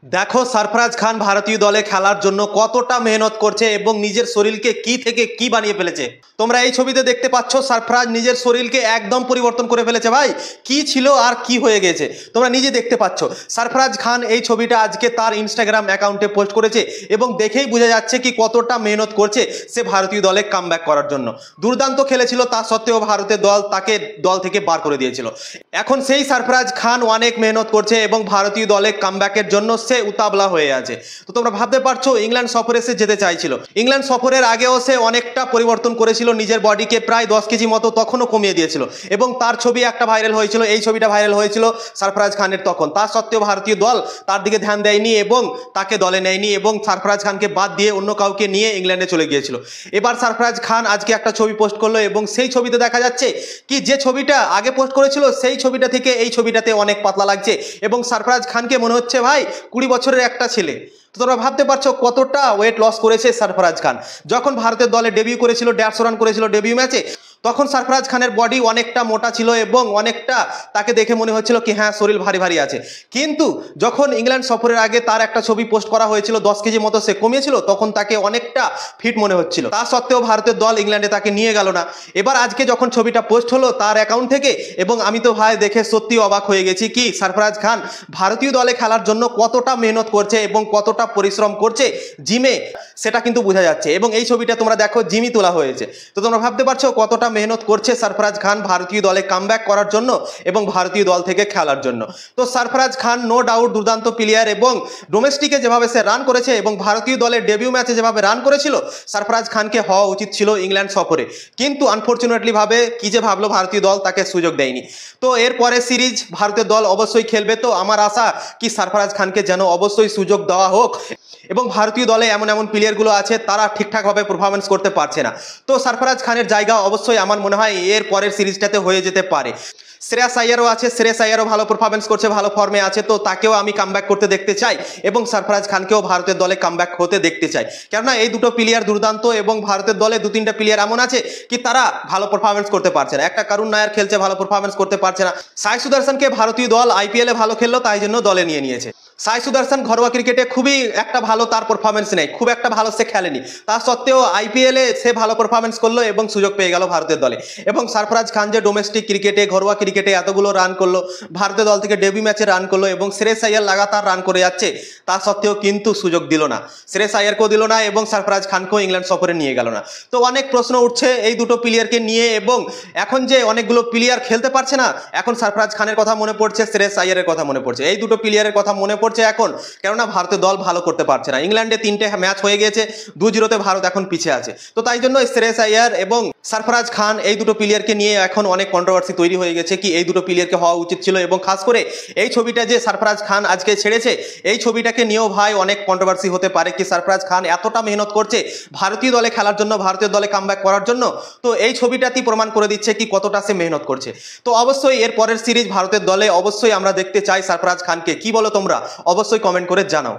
দেখো সারফরাজ খান ভারতীয় দলে খেলার জন্য কতটা মেহনত করছে এবং নিজের শরীরকে কি থেকে কি বানিয়ে ফেলেছে। তোমরা এই ছবিতে দেখতে পাচ্ছ সারফরাজ নিজের শরীরকে একদম পরিবর্তন করে ফেলেছে। ভাই কি ছিল আর কি হয়ে গেছে তোমরা নিজে দেখতে পাচ্ছ। সারফরাজ খান এই ছবিটা আজকে তার ইনস্টাগ্রাম অ্যাকাউন্টে পোস্ট করেছে এবং দেখেই বোঝা যাচ্ছে কি কতটা মেহনত করছে সে ভারতীয় দলে কামব্যাক করার জন্য। দুর্দান্ত খেলেছিল, তা সত্ত্বেও ভারতের দল তাকে দল থেকে বার করে দিয়েছিল। এখন সেই সারফরাজ খান অনেক মেহনত করছে এবং ভারতীয় দলে কামব্যাকের জন্য সে উতাবলা হয়ে আছে। তো তোমরা ভাবতে পারছো ইংল্যান্ড সফরে সে যেতে চাইছিল। ইংল্যান্ড সফরের আগেও সে অনেকটা পরিবর্তন করেছিল নিজের বডিকে, প্রায় 10 কেজি মতো তখনও কমিয়ে দিয়েছিল এবং তার ছবি একটা ভাইরাল হয়েছিল। এই ছবিটা ভাইরাল হয়েছিল সারফরাজ খানের তখন। তা সত্ত্বেও ভারতীয় দল তার দিকে ধ্যান দেয়নি এবং তাকে দলে নেয়নি এবং সারফরাজ খানকে বাদ দিয়ে অন্য কাউকে নিয়ে ইংল্যান্ডে চলে গিয়েছিল। এবার সারফরাজ খান আজকে একটা ছবি পোস্ট করলো এবং সেই ছবিতে দেখা যাচ্ছে কি যে ছবিটা আগে পোস্ট করেছিল সেই ছবিটা থেকে এই ছবিটাতে অনেক পাতলা লাগছে এবং সারফরাজ খানকে মনে হচ্ছে ভাই 20 বছরের একটা ছেলে। তো তোমরা ভাবতে পারছো কতটা ওয়েট লস করেছে সারফরাজ খান। যখন ভারতের দলে ডেবিউ করেছিল, 150 রান করেছিল ডেবিউ ম্যাচে, তখন সারফরাজ খানের বডি অনেকটা মোটা ছিল এবং অনেকটা তাকে দেখে মনে হচ্ছিল কি হ্যাঁ শরীর ভারী ভারী আছে। কিন্তু যখন ইংল্যান্ড সফরের আগে তার একটা ছবি পোস্ট করা হয়েছিল 10 কেজি মতো সে কমিয়েছিল, তখন তাকে অনেকটা ফিট মনে হচ্ছিল। তা সত্ত্বেও ভারতের দল ইংল্যান্ডে তাকে নিয়ে গেল না। এবার আজকে যখন ছবিটা পোস্ট হলো তার অ্যাকাউন্ট থেকে, এবং আমি তো ভাই দেখে সত্যি অবাক হয়ে গেছি কি সারফরাজ খান ভারতীয় দলে খেলার জন্য কতটা মেহনত করছে এবং কতটা পরিশ্রম করছে জিমে, সেটা কিন্তু বোঝা যাচ্ছে। এবং এই ছবিটা তোমরা দেখো জিমই তোলা হয়েছে। তো তোমরা ভাবতে পারছো কতটা মেহনত করছে সারফরাজ খান ভারতীয় দলে কামব্যাক করার জন্য এবং ভারতীয় দল থেকে খেলার জন্য। তো সারফরাজ খান নো ডাউট দুর্দান্ত প্লেয়ার এবং ডোমেস্টিকে যেভাবে সে রান করেছে এবং ভারতীয় দলের ডেবিউ ম্যাচে যেভাবে রান করেছিল, সারফরাজ খানকে হওয়া উচিত ছিল ইংল্যান্ড সফরে। কিন্তু আনফর্চুনেটলি ভাবে কি যে ভাবলো ভারতীয় দল তাকে সুযোগ দেয়নি। তো এরপরে সিরিজ ভারতের দল অবশ্যই খেলবে। তো আমার আশা কি সারফরাজ খানকে যেন অবশ্যই সুযোগ দেওয়া হোক। এবং ভারতীয় দলে এমন এমন প্লেয়ারগুলো আছে তারা ঠিকঠাকভাবে পারফরমেন্স করতে পারছে না। তো সারফরাজ খানের জায়গা অবশ্যই আমার মনে হয় এর পরের সিরিজটাতে হয়ে যেতে পারে। শ্রেয়াস আইয়ারও আছে, শ্রেয়াস আইয়ারও ভালো পারফরমেন্স করছে, ভালো ফর্মে আছে। তো তাকেও আমি কামব্যাক করতে দেখতে চাই এবং সারফরাজ খানকেও ভারতের দলে কামব্যাক হতে দেখতে চাই। কেননা এই দুটো প্লেয়ার দুর্দান্ত এবং ভারতের দলে 2-3টা প্লেয়ার এমন আছে কি তারা ভালো পারফরমেন্স করতে পারছে না। একটা করুণ নায়ার খেলছে, ভালো পারফরমেন্স করতে পারছে না। সাই সুদর্শনকে ভারতীয় দল আইপিএলে ভালো খেললো, তাই জন্য দলে নিয়ে নিয়েছে। সাই সুদর্শন ঘরোয়া ক্রিকেটে খুবই একটা ভালো তার পারফরমেন্স নেই, খুব একটা ভালো সে খেলেনি। তা সত্ত্বেও আইপিএলে সে ভালো পারফরমেন্স করলো এবং সুযোগ পেয়ে গেল ভারতের দলে। এবং সারফরাজ খান যে ডোমেস্টিক ক্রিকেটে ঘরোয়া ক্রিকেটে এতগুলো রান করলো, ভারতীয় দল থেকে ডেবিউ ম্যাচে রান করলো এবং শ্রেয়াস আইয়ার লাগাতার রান করে যাচ্ছে, তা সত্ত্বেও কিন্তু সুযোগ দিল না। শ্রেয়াস আইয়ারকেও দিল না এবং সারফরাজ খানকেও ইংল্যান্ড সফরে নিয়ে গেল না। তো অনেক প্রশ্ন উঠছে এই দুটো প্লেয়ারকে নিয়ে এবং এখন যে অনেকগুলো প্লেয়ার খেলতে পারছে না, এখন সারফরাজ খানের কথা মনে পড়ছে, শ্রেয়াস আইয়ারের কথা মনে পড়ছে, এই দুটো প্লেয়ারের কথা মনে পড়ছে এখন। কেননা ভারতের দল ভালো করতে পারছে না। ইংল্যান্ডে 3টে ম্যাচ হয়ে গেছে, 2-0-তে ভারত এখন পিছিয়ে আছে। তো তাই জন্য শ্রেয়াস আইয়ার এবং সারফরাজ খান এই দুটো প্লেয়ারকে নিয়ে এখন অনেক কন্ট্রোভার্সি তৈরি হয়ে গেছে কি এই দুটো প্লেয়ারকে হওয়া উচিত ছিল। এবং খাস করে এই ছবিটা যে সারফরাজ খান আজকে ছেড়েছে, এই ছবিটাকে নিয়েও ভাই অনেক কন্ট্রোভার্সি হতে পারে কি সারফরাজ খান এতটা মেহনত করছে ভারতীয় দলে খেলার জন্য, ভারতীয় দলে কামব্যাক করার জন্য। তো এই ছবিটাতেই প্রমাণ করে দিচ্ছে কি কতটা সে মেহনত করছে। তো অবশ্যই এর পরের সিরিজ ভারতের দলে অবশ্যই আমরা দেখতে চাই সারফরাজ খানকে। কি বলো তোমরা? অবশ্যই কমেন্ট করে জানাও।